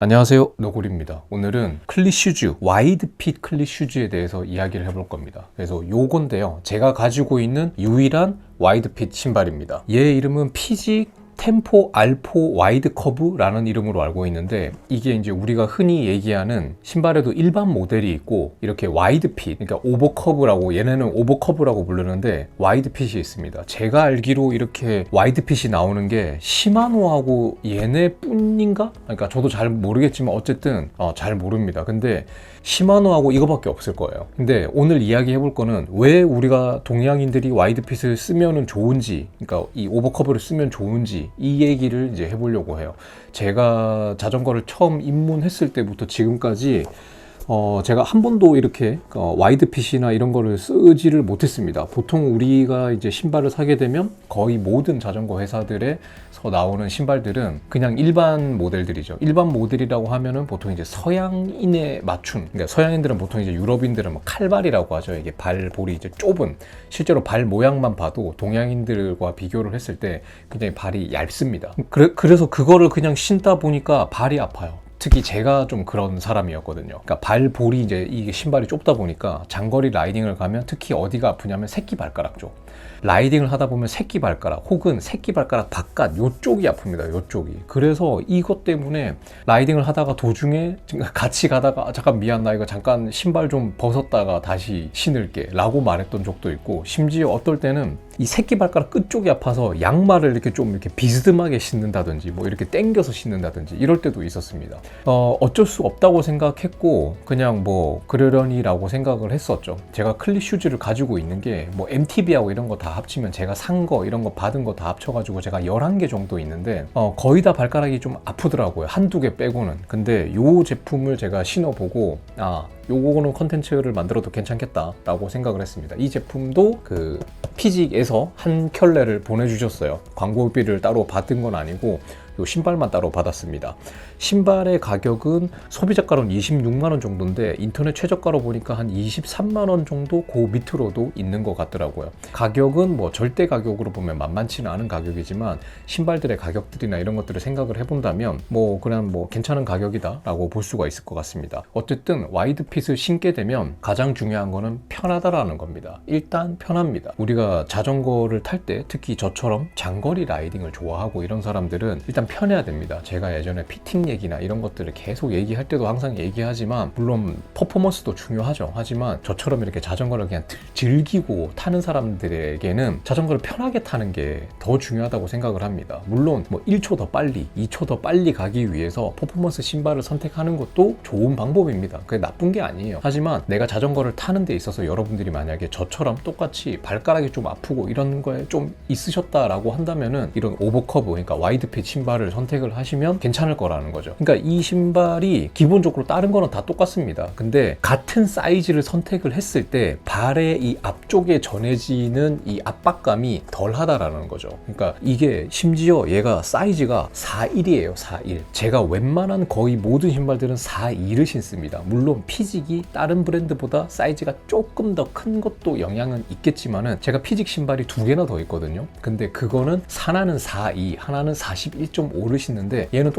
안녕하세요, 너구리입니다. 오늘은 클릿 슈즈, 와이드핏 클릿 슈즈에 대해서 이야기를 해볼 겁니다. 그래서 요건데요, 제가 가지고 있는 유일한 와이드핏 신발입니다. 얘 이름은 피직 템포 알포 와이드 커브라는 이름으로 알고 있는데, 이게 이제 우리가 흔히 얘기하는 신발에도 일반 모델이 있고 이렇게 와이드 핏, 그러니까 오버커브라고, 얘네는 오버커브라고 부르는데 와이드 핏이 있습니다. 제가 알기로 이렇게 와이드 핏이 나오는 게 시마노하고 얘네뿐인가? 그러니까 저도 잘 모르겠지만 어쨌든 잘 모릅니다. 근데 시마노하고 이거밖에 없을 거예요. 근데 오늘 이야기 해볼 거는 왜 우리가 동양인들이 와이드 핏을 쓰면은 좋은지, 그러니까 이 오버커브를 쓰면 좋은지, 이 얘기를 이제 해보려고 해요. 제가 자전거를 처음 입문했을 때부터 지금까지 제가 한 번도 이렇게 와이드 핏이나 이런 거를 쓰지를 못했습니다. 보통 우리가 이제 신발을 사게 되면 거의 모든 자전거 회사들에서 나오는 신발들은 그냥 일반 모델들이죠. 일반 모델이라고 하면은 보통 이제 서양인에 맞춘, 그러니까 서양인들은 보통 이제 유럽인들은 뭐 칼발이라고 하죠. 이게 발볼이 이제 좁은, 실제로 발 모양만 봐도 동양인들과 비교를 했을 때 굉장히 발이 얇습니다. 그래서 그거를 그냥 신다 보니까 발이 아파요. 특히 제가 좀 그런 사람이었거든요. 그러니까 발볼이 이제 이게 신발이 좁다 보니까 장거리 라이딩을 가면 특히 어디가 아프냐면 새끼 발가락 쪽. 라이딩을 하다 보면 새끼 발가락 혹은 새끼 발가락 바깥 요쪽이 아픕니다. 요쪽이. 그래서 이것 때문에 라이딩을 하다가 도중에 같이 가다가 잠깐 미안, 나 이거 잠깐 신발 좀 벗었다가 다시 신을게 라고 말했던 적도 있고, 심지어 어떨 때는 이 새끼 발가락 끝쪽이 아파서 양말을 이렇게 좀 이렇게 비스듬하게 신는다든지 뭐 이렇게 당겨서 신는다든지 이럴 때도 있었습니다. 어쩔 수 없다고 생각했고 그냥 뭐 그러려니라고 생각을 했었죠. 제가 클릿 슈즈를 가지고 있는 게 뭐 MTB하고 이런 거 다 합치면 제가 산 거 이런 거 받은 거 다 합쳐가지고 제가 11개 정도 있는데 거의 다 발가락이 좀 아프더라고요. 한두 개 빼고는. 근데 요 제품을 제가 신어보고 요거는 컨텐츠를 만들어도 괜찮겠다 라고 생각을 했습니다. 이 제품도 그 피직에서 한 켤레를 보내주셨어요. 광고비를 따로 받은 건 아니고 요 신발만 따로 받았습니다. 신발의 가격은 소비자가로는 26만원 정도인데 인터넷 최저가로 보니까 한 23만원 정도 그 밑으로도 있는 것 같더라고요. 가격은 뭐 절대 가격으로 보면 만만치는 않은 가격이지만 신발들의 가격들이나 이런 것들을 생각을 해본다면 뭐 그냥 뭐 괜찮은 가격이다 라고 볼 수가 있을 것 같습니다. 어쨌든 와이드 핏을 신게 되면 가장 중요한 거는 편하다라는 겁니다. 일단 편합니다. 우리가 자전거를 탈 때 특히 저처럼 장거리 라이딩을 좋아하고 이런 사람들은 일단 편해야 됩니다. 제가 예전에 피팅 얘기나 이런 것들을 계속 얘기할 때도 항상 얘기하지만, 물론 퍼포먼스도 중요하죠. 하지만 저처럼 이렇게 자전거를 그냥 즐기고 타는 사람들에게는 자전거를 편하게 타는 게 더 중요하다고 생각을 합니다. 물론 뭐 1초 더 빨리, 2초 더 빨리 가기 위해서 퍼포먼스 신발을 선택하는 것도 좋은 방법입니다. 그게 나쁜 게 아니에요. 하지만 내가 자전거를 타는 데 있어서 여러분들이 만약에 저처럼 똑같이 발가락이 좀 아프고 이런 거에 좀 있으셨다라고 한다면은 이런 오버커브, 그러니까 와이드핏 신발을 선택을 하시면 괜찮을 거라는 거죠. 그러니까 이 신발이 기본적으로 다른 거는 다 똑같습니다. 근데 같은 사이즈를 선택을 했을 때 발의 이 앞쪽에 전해지는 이 압박감이 덜 하다라는 거죠. 그러니까 이게 심지어 얘가 사이즈가 4.1이에요. 4.1. 제가 웬만한 거의 모든 신발들은 4.2를 신습니다. 물론 피직이 다른 브랜드보다 사이즈가 조금 더 큰 것도 영향은 있겠지만은, 제가 피직 신발이 2개나 더 있거든요. 근데 그거는 하나는 4.2, 하나는 41.5를 신는데, 얘는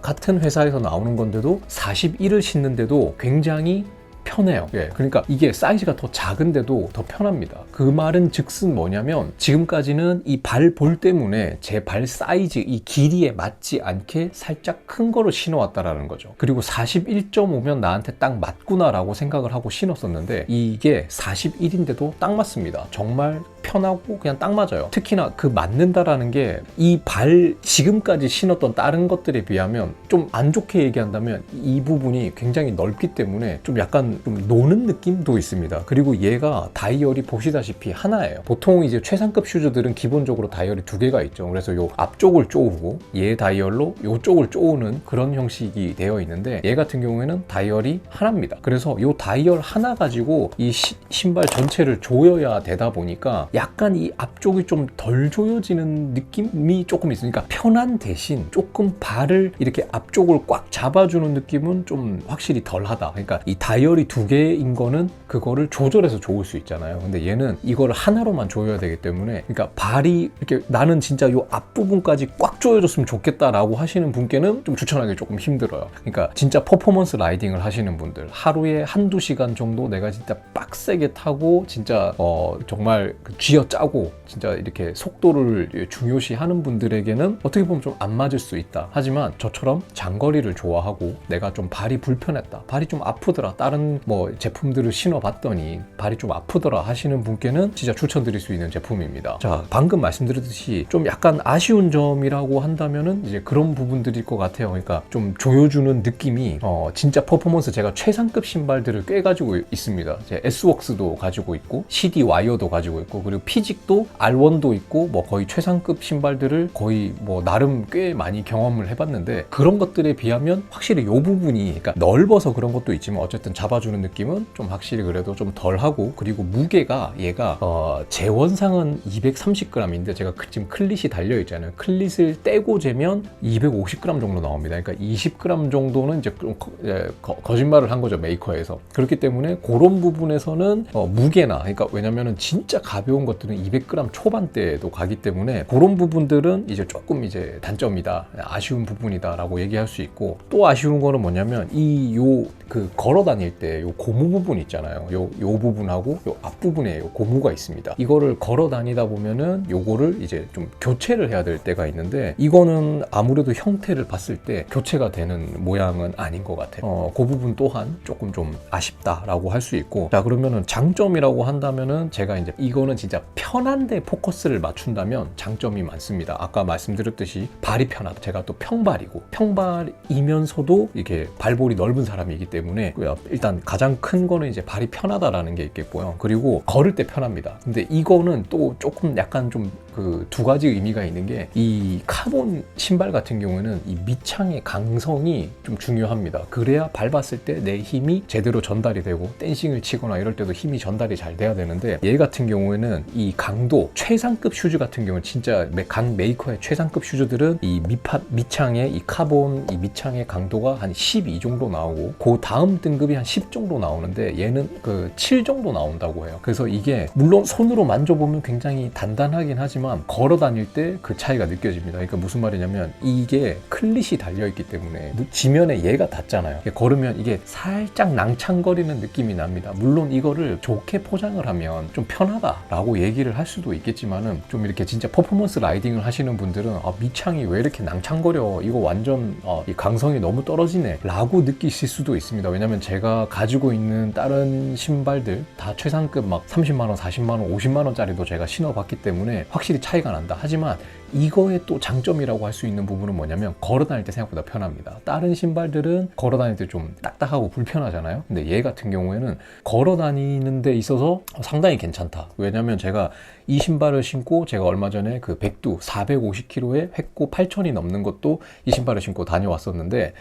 같은 회사에서 나오는 건데도 41을 신는데도 굉장히 편해요. 그러니까 이게 사이즈가 더 작은데도 더 편합니다. 그 말은 즉슨 뭐냐면, 지금까지는 이 발볼 때문에 제 발 사이즈, 이 길이에 맞지 않게 살짝 큰 거를 신어왔다라는 거죠. 그리고 41.5면 나한테 딱 맞구나 라고 생각을 하고 신었었는데, 이게 41인데도 딱 맞습니다. 정말 편하고 그냥 딱 맞아요. 특히나 그 맞는다라는 게 이 발 지금까지 신었던 다른 것들에 비하면, 좀 안 좋게 얘기한다면 이 부분이 굉장히 넓기 때문에 좀 약간 좀 노는 느낌도 있습니다. 그리고 얘가 다이얼이 보시다시피 하나예요. 보통 이제 최상급 슈즈들은 기본적으로 다이얼이 2개가 있죠. 그래서 요 앞쪽을 쪼우고 얘 다이얼로 요쪽을 쪼우는 그런 형식이 되어 있는데, 얘 같은 경우에는 다이얼이 하나입니다. 그래서 요 다이얼 하나 가지고 이 신발 전체를 조여야 되다 보니까 약간 이 앞쪽이 좀 덜 조여지는 느낌이 조금 있으니까 편한 대신 조금 발을 이렇게 앞쪽을 꽉 잡아주는 느낌은 좀 확실히 덜하다. 그러니까 이 다이얼이 두 개인 거는 그거를 조절해서 좋을 수 있잖아요. 근데 얘는 이거를 하나로만 조여야 되기 때문에, 그러니까 발이 이렇게 나는 진짜 요 앞부분까지 꽉 조여줬으면 좋겠다라고 하시는 분께는 좀 추천하기 조금 힘들어요. 그러니까 진짜 퍼포먼스 라이딩을 하시는 분들, 하루에 한두 시간 정도 내가 진짜 빡세게 타고 진짜 정말 쥐어짜고 진짜 이렇게 속도를 중요시 하는 분들에게는 어떻게 보면 좀 안 맞을 수 있다. 하지만 저처럼 장거리를 좋아하고 내가 좀 발이 불편했다, 발이 좀 아프더라, 다른 뭐 제품들을 신어봤더니 발이 좀 아프더라 하시는 분께는 진짜 추천드릴 수 있는 제품입니다. 자, 방금 말씀드렸듯이 좀 약간 아쉬운 점이라고 한다면은 이제 그런 부분들일 것 같아요. 그러니까 좀 조여주는 느낌이 진짜 퍼포먼스, 제가 최상급 신발들을 꽤 가지고 있습니다. S웍스도 가지고 있고 CD 와이어도 가지고 있고, 그리고 피직도 R1도 있고, 뭐 거의 최상급 신발들을 거의 뭐 나름 꽤 많이 경험을 해봤는데, 그런 것들에 비하면 확실히 이 부분이, 그러니까 넓어서 그런 것도 있지만 어쨌든 잡아주는 느낌은 좀 확실히 그래도 좀 덜하고, 그리고 무게가 얘가 재원상은 230g인데 제가 지금 클릿이 달려있잖아요. 클릿을 떼고 재면 250g 정도 나옵니다. 그러니까 20g 정도는 이제 거짓말을 한 거죠, 메이커에서. 그렇기 때문에 그런 부분에서는 무게나, 그러니까 왜냐면은 진짜 가벼운 것들은 200g 초반대에도 가기 때문에 그런 부분들은 이제 조금 이제 단점이다, 아쉬운 부분이다 라고 얘기할 수 있고, 또 아쉬운 거는 뭐냐면 걸어 다닐 때 요 고무 부분 있잖아요. 요 부분하고 요 앞부분에 요 고무가 있습니다. 이거를 걸어 다니다 보면은 요거를 이제 좀 교체를 해야 될 때가 있는데, 이거는 아무래도 형태를 봤을 때 교체가 되는 모양은 아닌 것 같아요. 그 부분 또한 조금 좀 아쉽다라고 할 수 있고, 자, 그러면은 장점이라고 한다면은 제가 이제 이거는 진짜 편한데 포커스를 맞춘다면 장점이 많습니다. 아까 말씀드렸듯이 발이 편하다. 제가 또 평발이면서도 이게 발볼이 넓은 사람이기 때문에 일단 가장 큰 거는 이제 발이 편하다라는 게 있겠고요. 그리고 걸을 때 편합니다. 근데 이거는 또 조금 약간 좀 그 두 가지 의미가 있는 게, 이 카본 신발 같은 경우에는 이 밑창의 강성이 좀 중요합니다. 그래야 밟았을 때 내 힘이 제대로 전달이 되고 댄싱을 치거나 이럴 때도 힘이 전달이 잘 돼야 되는데, 얘 같은 경우에는 이 강도, 최상급 슈즈 같은 경우는 진짜 각 메이커의 최상급 슈즈들은 이 밑창의 이 카본 이 밑창의 강도가 한 12 정도 나오고, 그 다음 등급이 한 10 정도 나오는데 얘는 그 7 정도 나온다고 해요. 그래서 이게 물론 손으로 만져보면 굉장히 단단하긴 하지만 걸어 다닐 때 그 차이가 느껴집니다. 그러니까 무슨 말이냐면, 이게 클릿이 달려있기 때문에 지면에 얘가 닿잖아요. 걸으면 이게 살짝 낭창거리는 느낌이 납니다. 물론 이거를 좋게 포장을 하면 좀 편하다라고 얘기를 할 수도 있겠지만은, 좀 이렇게 진짜 퍼포먼스 라이딩을 하시는 분들은 밑창이 왜 이렇게 낭창거려, 이거 완전 이 강성이 너무 떨어지네 라고 느끼실 수도 있습니다. 왜냐면 제가 가지고 있는 다른 신발들 다 최상급 막 30만원, 40만원, 50만원짜리도 제가 신어봤기 때문에 확실히 차이가 난다. 하지만 이거의 또 장점이라고 할 수 있는 부분은 뭐냐면, 걸어 다닐 때 생각보다 편합니다. 다른 신발들은 걸어 다닐 때 좀 딱딱하고 불편하잖아요. 근데 얘 같은 경우에는 걸어 다니는 데 있어서 상당히 괜찮다. 왜냐면 제가 이 신발을 신고, 제가 얼마 전에 그 백두 450km에 획고 8,000이 넘는 것도 이 신발을 신고 다녀왔었는데,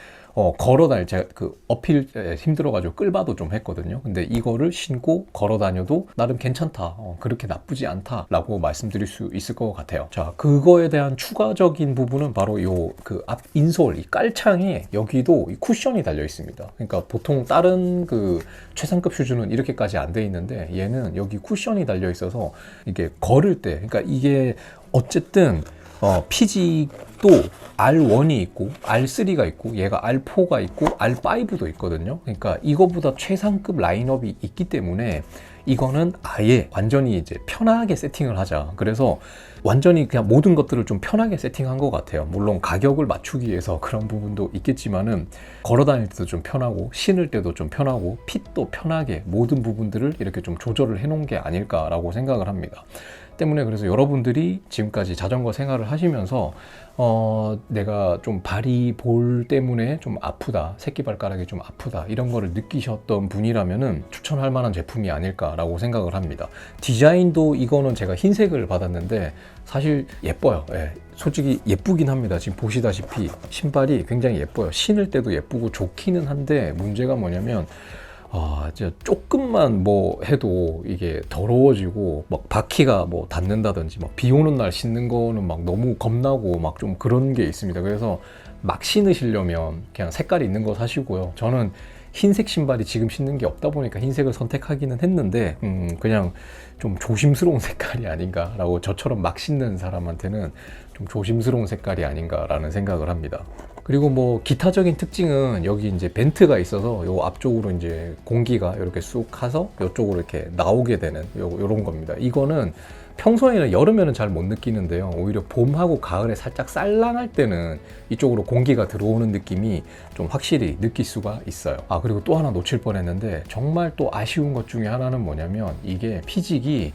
걸어 다닐, 제가 그 어필 힘들어가지고 끌바도 좀 했거든요. 근데 이거를 신고 걸어 다녀도 나름 괜찮다, 그렇게 나쁘지 않다라고 말씀드릴 수 있을 것 같아요. 자, 그거에 대한 추가적인 부분은 바로 요 그 앞 인솔, 이 깔창에 여기도 이 쿠션이 달려 있습니다. 그러니까 보통 다른 그 최상급 슈즈는 이렇게까지 안 돼 있는데, 얘는 여기 쿠션이 달려 있어서 이게 걸을 때, 그러니까 이게 어쨌든 피직도 R1이 있고 R3가 있고 얘가 R4가 있고 R5도 있거든요. 그러니까 이거보다 최상급 라인업이 있기 때문에 이거는 아예 완전히 이제 편하게 세팅을 하자. 그래서 완전히 그냥 모든 것들을 좀 편하게 세팅한 것 같아요. 물론 가격을 맞추기 위해서 그런 부분도 있겠지만은, 걸어 다닐 때도 좀 편하고 신을 때도 좀 편하고 핏도 편하게 모든 부분들을 이렇게 좀 조절을 해 놓은 게 아닐까라고 생각을 합니다. 때문에 그래서 여러분들이 지금까지 자전거 생활을 하시면서 내가 좀 발이 볼 때문에 좀 아프다, 새끼발가락이 좀 아프다, 이런 거를 느끼셨던 분이라면은 추천할 만한 제품이 아닐까라고 생각을 합니다. 디자인도 이거는 제가 흰색을 받았는데 사실 예뻐요. 예. 솔직히 예쁘긴 합니다. 지금 보시다시피 신발이 굉장히 예뻐요. 신을 때도 예쁘고 좋기는 한데, 문제가 뭐냐면 진짜 조금만 뭐 해도 이게 더러워지고 막 바퀴가 뭐 닿는다든지 막 비 오는 날 신는 거는 막 너무 겁나고 막 좀 그런 게 있습니다. 그래서 막 신으시려면 그냥 색깔이 있는 거 사시고요. 저는 흰색 신발이 지금 신는 게 없다 보니까 흰색을 선택하기는 했는데 그냥 좀 조심스러운 색깔이 아닌가라고, 저처럼 막 신는 사람한테는 좀 조심스러운 색깔이 아닌가라는 생각을 합니다. 그리고 뭐 기타적인 특징은 여기 이제 벤트가 있어서 요 앞쪽으로 이제 공기가 이렇게 쑥 가서 이쪽으로 이렇게 나오게 되는 요런 겁니다. 이거는 평소에는 여름에는 잘 못 느끼는데요. 오히려 봄하고 가을에 살짝 쌀랑할 때는 이쪽으로 공기가 들어오는 느낌이 좀 확실히 느낄 수가 있어요. 그리고 또 하나 놓칠 뻔했는데, 정말 또 아쉬운 것 중에 하나는 뭐냐면, 이게 피직이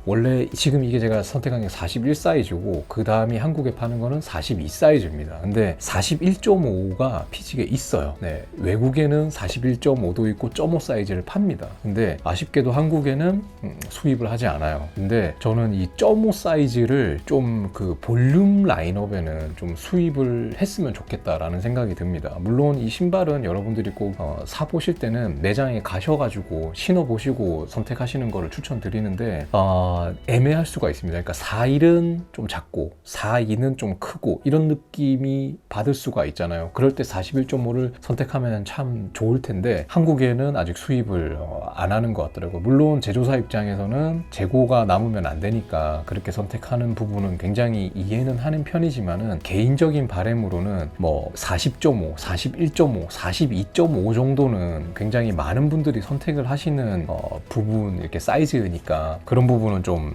원래 지금 이게 제가 선택한 게 41 사이즈고 그 다음이 한국에 파는 거는 42 사이즈입니다. 근데 41.5가 피직에 있어요. 네, 외국에는 41.5도 있고 0.5 사이즈를 팝니다. 근데 아쉽게도 한국에는 수입을 하지 않아요. 근데 저는 이 0.5 사이즈를 좀 그 볼륨 라인업에는 좀 수입을 했으면 좋겠다라는 생각이 듭니다. 물론 이 신발은 여러분들이 꼭 사보실 때는 매장에 가셔가지고 신어보시고 선택하시는 거를 추천드리는데, 애매할 수가 있습니다. 그러니까 41은 좀 작고 42는 좀 크고 이런 느낌이 받을 수가 있잖아요. 그럴 때 41.5를 선택하면 참 좋을 텐데 한국에는 아직 수입을 안 하는 것 같더라고요. 물론 제조사 입장에서는 재고가 남으면 안 되니까 그렇게 선택하는 부분은 굉장히 이해는 하는 편이지만은, 개인적인 바람으로는 뭐 40.5, 41.5, 42.5 정도는 굉장히 많은 분들이 선택을 하시는 부분, 이렇게 사이즈니까 그런 부분은 좀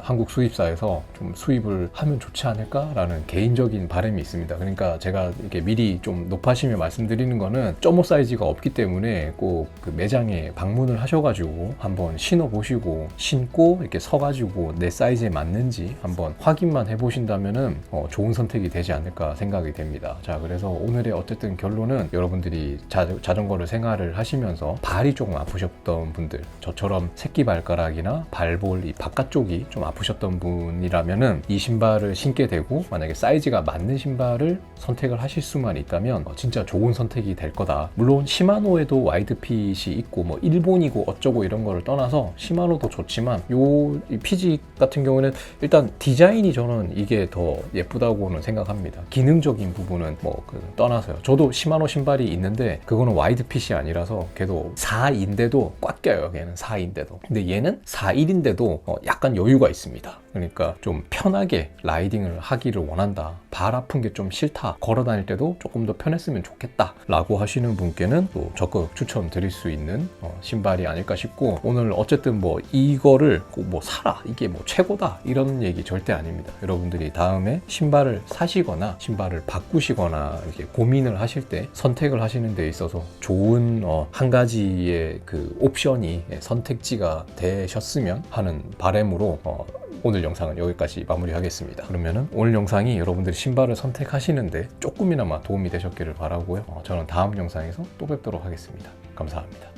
한국 수입사에서 좀 수입을 하면 좋지 않을까라는 개인적인 바람이 있습니다. 그러니까 제가 이렇게 미리 좀 높아시며 말씀드리는 거는 0.5 사이즈가 없기 때문에 꼭 그 매장에 방문을 하셔가지고 한번 신어보시고, 신고 이렇게 서가지고 내 사이즈에 맞는지 한번 확인만 해보신다면은 좋은 선택이 되지 않을까 생각이 됩니다. 자, 그래서 오늘의 어쨌든 결론은, 여러분들이 자전거를 생활을 하시면서 발이 조금 아프셨던 분들, 저처럼 새끼발가락이나 발볼 이 바깥쪽이 좀 아프셨던 분이라면은 이 신발을 신게 되고, 만약에 사이즈가 맞는 신발을 선택을 하실 수만 있다면 진짜 좋은 선택이 될 거다. 물론 시마노에도 와이드핏이 있고 뭐 일본이고 어쩌고 이런 거를 떠나서 시마노도 좋지만, 이 피직 같은 경우는 일단 디자인이 저는 이게 더 예쁘다고는 생각합니다. 기능적인 부분은 뭐 떠나서요. 저도 시마노 신발이 있는데 그거는 와이드핏이 아니라서 걔도 4인데도 꽉 껴요. 걔는 4인데도. 근데 얘는 4일인데도 약간 여유가 있습니다. 그러니까 좀 편하게 라이딩을 하기를 원한다, 발 아픈 게 좀 싫다, 걸어 다닐 때도 조금 더 편했으면 좋겠다 라고 하시는 분께는 또 적극 추천드릴 수 있는 신발이 아닐까 싶고, 오늘 어쨌든 뭐 이거를 꼭 뭐 사라, 이게 뭐 최고다 이런 얘기 절대 아닙니다. 여러분들이 다음에 신발을 사시거나 신발을 바꾸시거나 이렇게 고민을 하실 때 선택을 하시는 데 있어서 좋은 한 가지의 그 옵션이 선택지가 되셨으면 하는 바람으로 오늘 영상은 여기까지 마무리하겠습니다. 그러면은 오늘 영상이 여러분들이 신발을 선택하시는데 조금이나마 도움이 되셨기를 바라고요. 저는 다음 영상에서 또 뵙도록 하겠습니다. 감사합니다.